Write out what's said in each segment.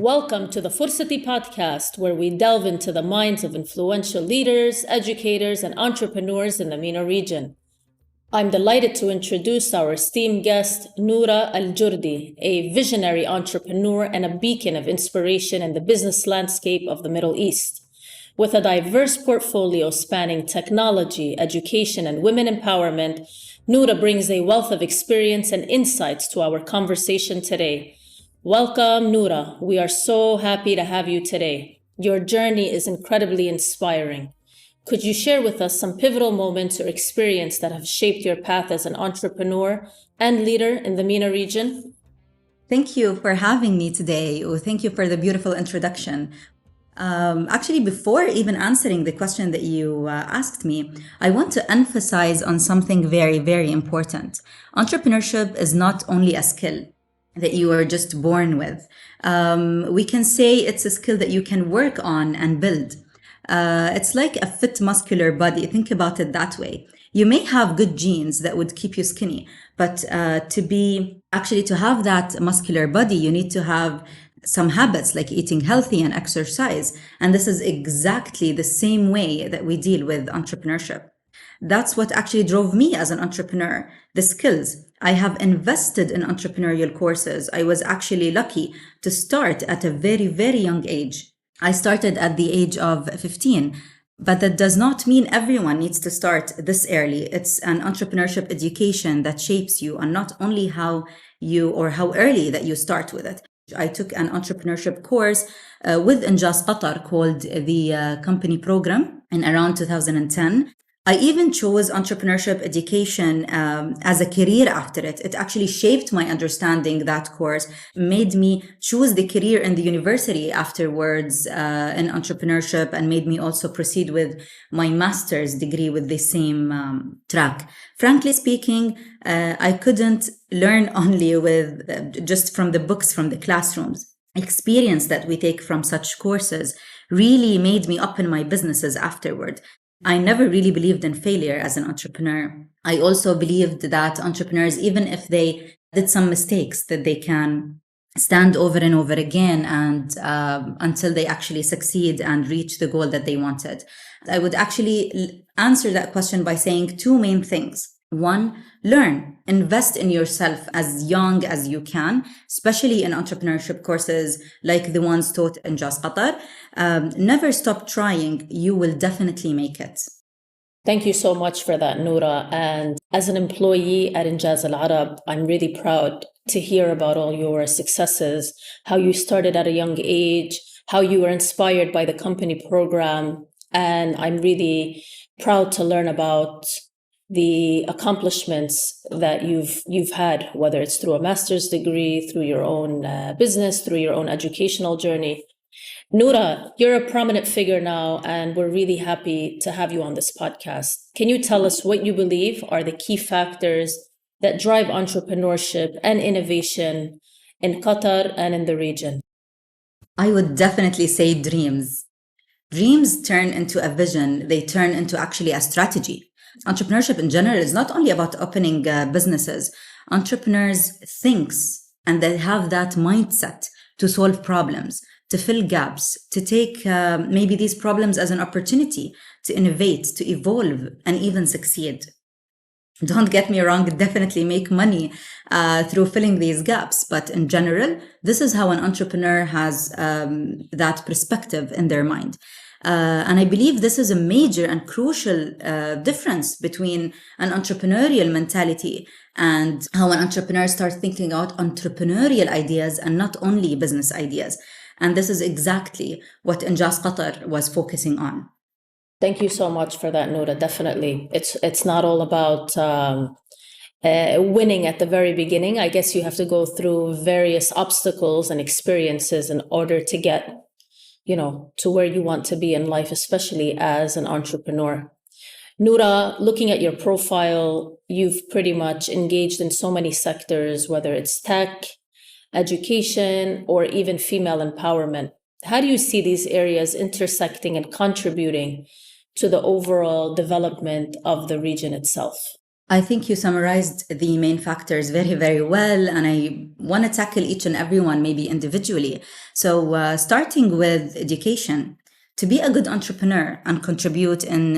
Welcome to the Fursati podcast, where we delve into the minds of influential leaders, educators, and entrepreneurs in the MENA region. I'm delighted to introduce our esteemed guest, Noura Aljurdi, a visionary entrepreneur and a beacon of inspiration in the business landscape of the Middle East. With a diverse portfolio spanning technology, education, and women empowerment, Noura brings a wealth of experience and insights to our conversation today. Welcome, Noura. We are so happy to have you today. Your journey is incredibly inspiring. Could you share with us some pivotal moments or experience that have shaped your path as an entrepreneur and leader in the MENA region? Thank you for having me today. Thank you for the beautiful introduction. Actually, before even answering the question that you asked me, I want to emphasize on something very, very important. Entrepreneurship is not only a skill that you are just born with. We can say it's a skill that you can work on and build. It's like a fit muscular body. Think about it that way. You may have good genes that would keep you skinny, but to have that muscular body, you need to have some habits like eating healthy and exercise. And this is exactly the same way that we deal with entrepreneurship. That's what actually drove me as an entrepreneur, the skills. I have invested in entrepreneurial courses. I was actually lucky to start at a very, very young age. I started at the age of 15, but that does not mean everyone needs to start this early. It's an entrepreneurship education that shapes you, and not only how early that you start with it. I took an entrepreneurship course with INJAZ Qatar called the company program in around 2010. I even chose entrepreneurship education as a career after it. It actually shaped my understanding. That course made me choose the career in the university afterwards in entrepreneurship, and made me also proceed with my master's degree with the same track. Frankly speaking, I couldn't learn only with just from the books, from the classrooms. Experience that we take from such courses really made me open my businesses afterward. I never really believed in failure as an entrepreneur. I also believed that entrepreneurs, even if they did some mistakes, that they can stand over and over again and until they actually succeed and reach the goal that they wanted. I would actually answer that question by saying two main things. One, learn, invest in yourself as young as you can, especially in entrepreneurship courses like the ones taught in INJAZ Qatar. Never stop trying. You will definitely make it. Thank you so much for that, Noura. And as an employee at INJAZ Al Arab, I'm really proud to hear about all your successes, how you started at a young age, how you were inspired by the company program. And I'm really proud to learn about the accomplishments that you've had, whether it's through a master's degree, through your own business, through your own educational journey. Noura, you're a prominent figure now, and we're really happy to have you on this podcast. Can you tell us what you believe are the key factors that drive entrepreneurship and innovation in Qatar and in the region? I would definitely say dreams. Dreams turn into a vision. They turn into actually a strategy. Entrepreneurship in general is not only about opening businesses. Entrepreneurs think, and they have that mindset to solve problems, to fill gaps, to take maybe these problems as an opportunity to innovate, to evolve, and even succeed. Don't get me wrong, definitely make money through filling these gaps. But in general, this is how an entrepreneur has that perspective in their mind. And I believe this is a major and crucial difference between an entrepreneurial mentality and how an entrepreneur starts thinking out entrepreneurial ideas and not only business ideas. And this is exactly what INJAZ Qatar was focusing on. Thank you so much for that, Noura. Definitely. It's not all about winning at the very beginning. I guess you have to go through various obstacles and experiences in order to get to where you want to be in life, especially as an entrepreneur. Noura, looking at your profile, you've pretty much engaged in so many sectors, whether it's tech, education, or even female empowerment. How do you see these areas intersecting and contributing to the overall development of the region itself? I think you summarized the main factors very, very well, and I want to tackle each and every one maybe individually. So, starting with education, to be a good entrepreneur and contribute in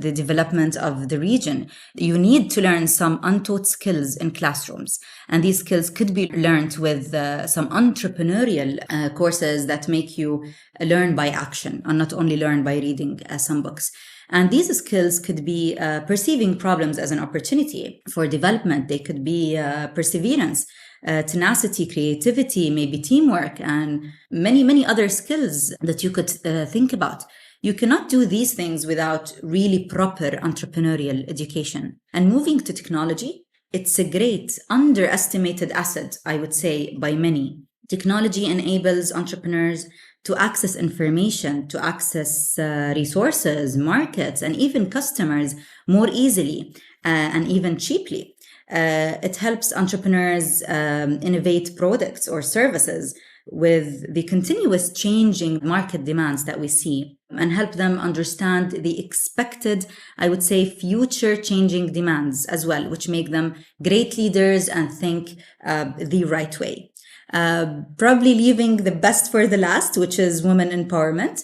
the development of the region, you need to learn some untaught skills in classrooms. And these skills could be learned with some entrepreneurial courses that make you learn by action and not only learn by reading some books. And these skills could be perceiving problems as an opportunity for development. They could be perseverance, tenacity, creativity, maybe teamwork, and many, many other skills that you could think about. You cannot do these things without really proper entrepreneurial education. And moving to technology, it's a great underestimated asset, I would say, by many. Technology enables entrepreneurs to access information, to access resources, markets, and even customers more easily and even cheaply. It helps entrepreneurs innovate products or services with the continuous changing market demands that we see and help them understand the expected, I would say, future changing demands as well, which make them great leaders and think the right way. Probably leaving the best for the last, which is women empowerment.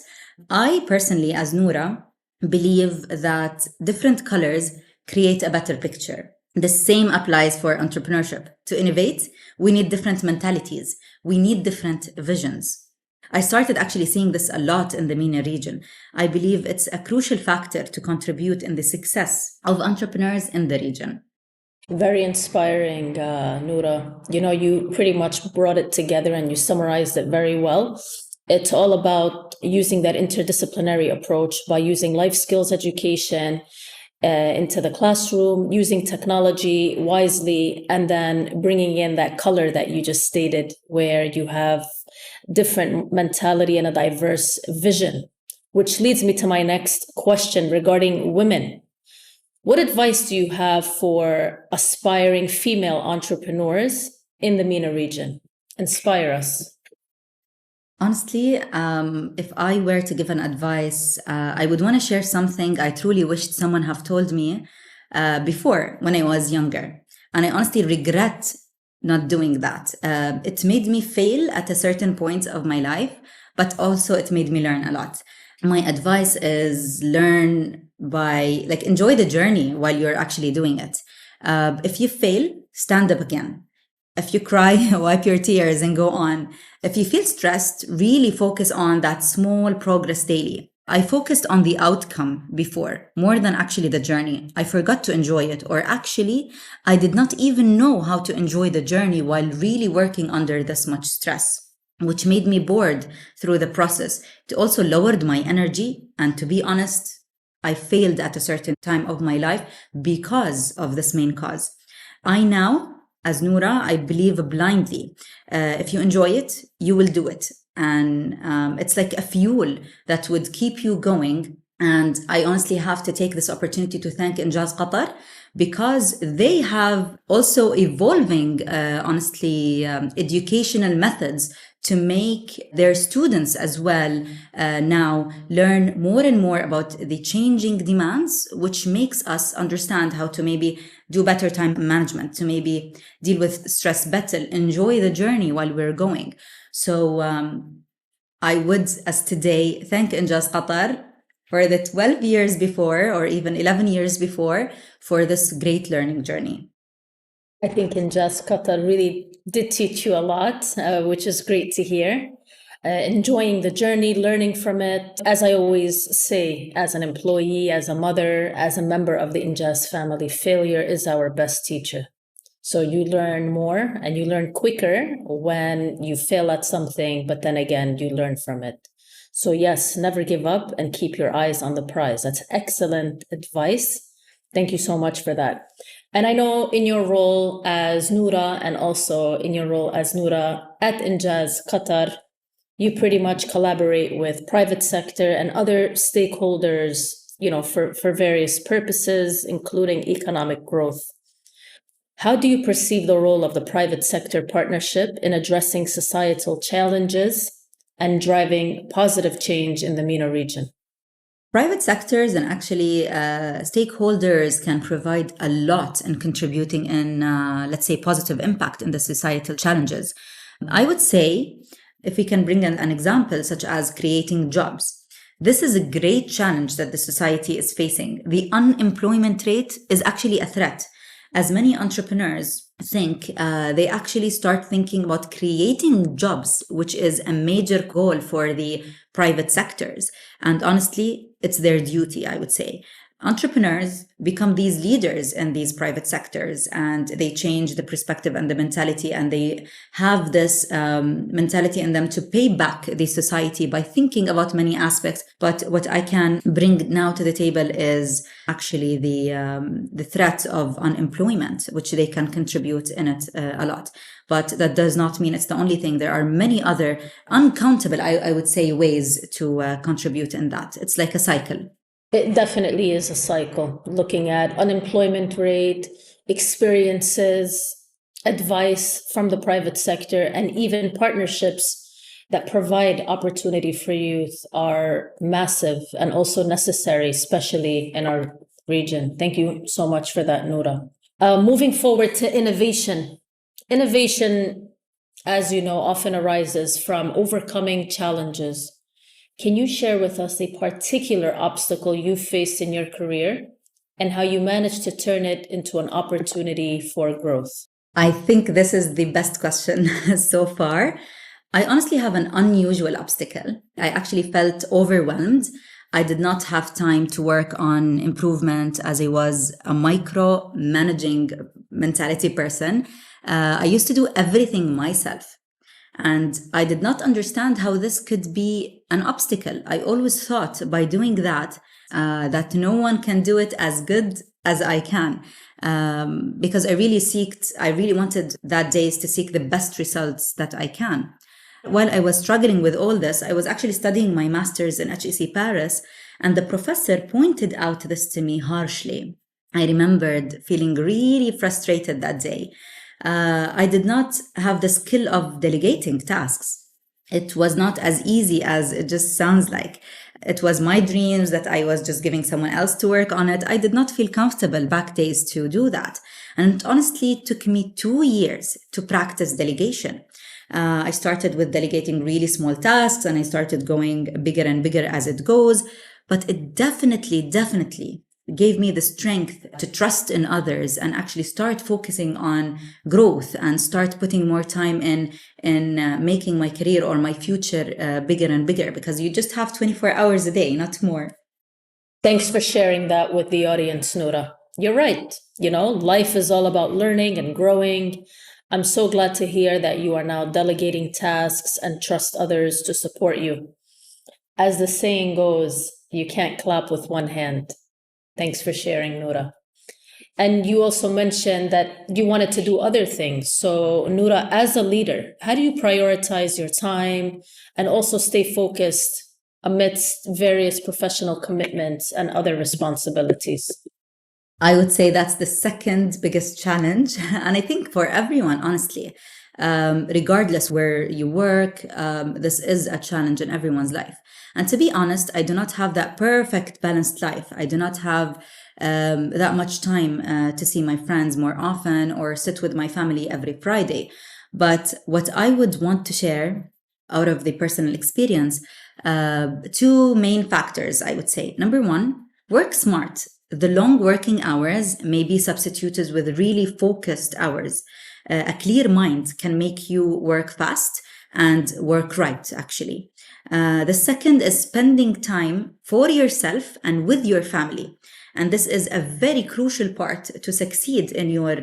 I personally, as Noura, believe that different colors create a better picture. The same applies for entrepreneurship. To innovate, we need different mentalities. We need different visions. I started actually seeing this a lot in the MENA region. I believe it's a crucial factor to contribute in the success of entrepreneurs in the region. Very inspiring, Noura. You pretty much brought it together and you summarized it very well. It's all about using that interdisciplinary approach by using life skills education into the classroom, using technology wisely, and then bringing in that color that you just stated, where you have different mentality and a diverse vision, which leads me to my next question regarding women. What advice do you have for aspiring female entrepreneurs in the MENA region? Inspire us. Honestly, if I were to give an advice, I would want to share something I truly wished someone have told me before when I was younger. And I honestly regret not doing that. It made me fail at a certain point of my life, but also it made me learn a lot. My advice is learn by, enjoy the journey while you're actually doing it. If you fail, stand up again. If you cry, wipe your tears and go on. If you feel stressed, really focus on that small progress daily. I focused on the outcome before, more than actually the journey. I forgot to enjoy it, or actually, I did not even know how to enjoy the journey while really working under this much stress, which made me bored through the process. It also lowered my energy. And to be honest, I failed at a certain time of my life because of this main cause. I now, as Noura, I believe blindly. If you enjoy it, you will do it. And it's like a fuel that would keep you going. And I honestly have to take this opportunity to thank INJAZ Qatar, because they have also evolving, educational methods to make their students as well now learn more and more about the changing demands, which makes us understand how to maybe do better time management, to maybe deal with stress better, enjoy the journey while we're going. So I would, as today, thank INJAZ Qatar for the 12 years before, or even 11 years before, for this great learning journey. I think INJAZ Qatar really did teach you a lot, which is great to hear. Enjoying the journey, learning from it. As I always say, as an employee, as a mother, as a member of the INJAZ family, failure is our best teacher. So you learn more and you learn quicker when you fail at something, but then again, you learn from it. So yes, never give up and keep your eyes on the prize. That's excellent advice. Thank you so much for that. And I know in your role as Noura and also in your role as Noura at INJAZ Qatar, you pretty much collaborate with private sector and other stakeholders, for various purposes, including economic growth. How do you perceive the role of the private sector partnership in addressing societal challenges and driving positive change in the MENA region? Private sectors and actually stakeholders can provide a lot in contributing in, let's say, positive impact in the societal challenges. I would say, if we can bring an example such as creating jobs, this is a great challenge that the society is facing. The unemployment rate is actually a threat. As many entrepreneurs think, they actually start thinking about creating jobs, which is a major goal for the private sectors. And honestly, it's their duty, I would say. Entrepreneurs become these leaders in these private sectors, and they change the perspective and the mentality, and they have this mentality in them to pay back the society by thinking about many aspects. But what I can bring now to the table is actually the threat of unemployment, which they can contribute in it a lot. But that does not mean it's the only thing. There are many other uncountable, I would say, ways to contribute in that. It's like a cycle. It definitely is a cycle. Looking at unemployment rate, experiences, advice from the private sector, and even partnerships that provide opportunity for youth are massive and also necessary, especially in our region. Thank you so much for that, Noura. Moving forward to innovation. Innovation, as you know, often arises from overcoming challenges. Can you share with us a particular obstacle you faced in your career and how you managed to turn it into an opportunity for growth? I think this is the best question so far. I honestly have an unusual obstacle. I actually felt overwhelmed. I did not have time to work on improvement as I was a micro managing mentality person. I used to do everything myself. And I did not understand how this could be an obstacle. I always thought by doing that, that no one can do it as good as I can. Because I really wanted that days to seek the best results that I can. While I was struggling with all this, I was actually studying my master's in HEC Paris, and the professor pointed out this to me harshly. I remembered feeling really frustrated that day. I did not have the skill of delegating tasks. It was not as easy as it just sounds like. It was my dreams that I was just giving someone else to work on it. I did not feel comfortable back days to do that. And honestly, it took me 2 years to practice delegation. I started with delegating really small tasks, and I started going bigger and bigger as it goes. But it definitely gave me the strength to trust in others and actually start focusing on growth and start putting more time in making my career or my future bigger and bigger, because you just have 24 hours a day, not more. Thanks for sharing that with the audience, Noura. You're right. Life is all about learning and growing. I'm so glad to hear that you are now delegating tasks and trust others to support you. As the saying goes, you can't clap with one hand. Thanks for sharing, Noura. And you also mentioned that you wanted to do other things. So, Noura, as a leader, how do you prioritize your time and also stay focused amidst various professional commitments and other responsibilities? I would say that's the second biggest challenge. And I think for everyone, honestly, regardless where you work, this is a challenge in everyone's life. And to be honest, I do not have that perfect balanced life. I do not have that much time to see my friends more often or sit with my family every Friday. But what I would want to share out of the personal experience, 2 main factors, I would say. Number 1, work smart. The long working hours may be substituted with really focused hours. A clear mind can make you work fast and work right, actually. The second is spending time for yourself and with your family. And this is a very crucial part to succeed in your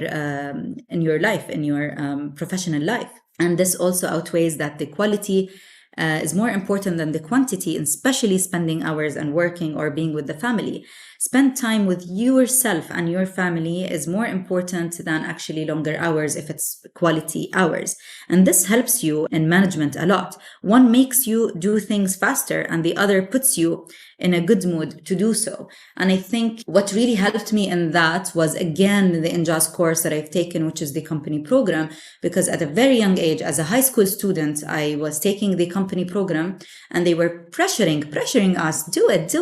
life, in your professional life. And this also outweighs that the quality is more important than the quantity, especially spending hours and working or being with the family. Spend time with yourself and your family is more important than actually longer hours if it's quality hours. And this helps you in management a lot. One makes you do things faster and the other puts you in a good mood to do so. And I think what really helped me in that was, again, the INJAZ course that I've taken, which is the company program, because at a very young age, as a high school student, I was taking the company program and they were pressuring us, do it.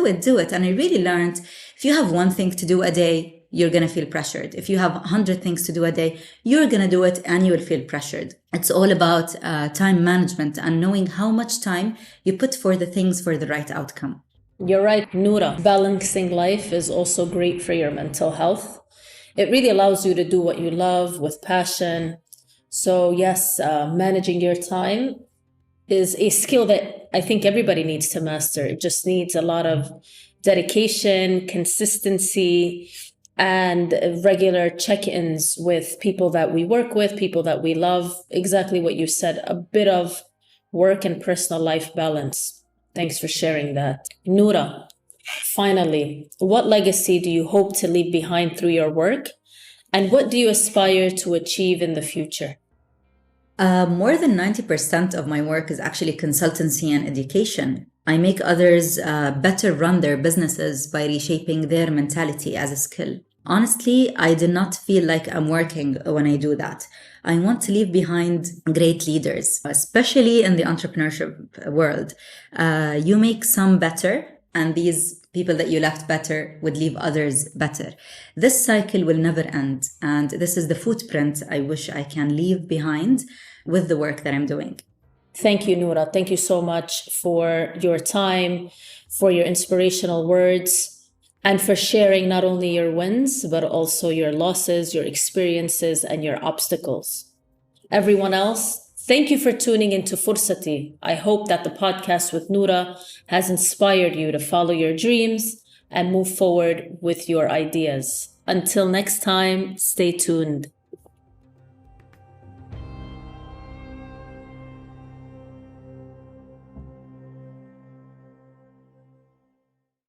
And I really learned, if you have one thing to do a day, you're going to feel pressured. If you have 100 things to do a day, you're going to do it and you will feel pressured. It's all about time management and knowing how much time you put for the things for the right outcome. You're right, Noura. Balancing life is also great for your mental health. It really allows you to do what you love with passion. So yes, managing your time is a skill that I think everybody needs to master. It just needs a lot of dedication, consistency, and regular check-ins with people that we work with, people that we love. Exactly what you said, a bit of work and personal life balance. Thanks for sharing that. Noura, finally, what legacy do you hope to leave behind through your work? And what do you aspire to achieve in the future? More than 90% of my work is actually consultancy and education. I make others better run their businesses by reshaping their mentality as a skill. Honestly, I do not feel like I'm working when I do that. I want to leave behind great leaders, especially in the entrepreneurship world. You make some better, and these people that you left better would leave others better. This cycle will never end, and this is the footprint I wish I can leave behind with the work that I'm doing. Thank you, Noura. Thank you so much for your time, for your inspirational words, and for sharing not only your wins, but also your losses, your experiences, and your obstacles. Everyone else, thank you for tuning into Fursati. I hope that the podcast with Noura has inspired you to follow your dreams and move forward with your ideas. Until next time, stay tuned.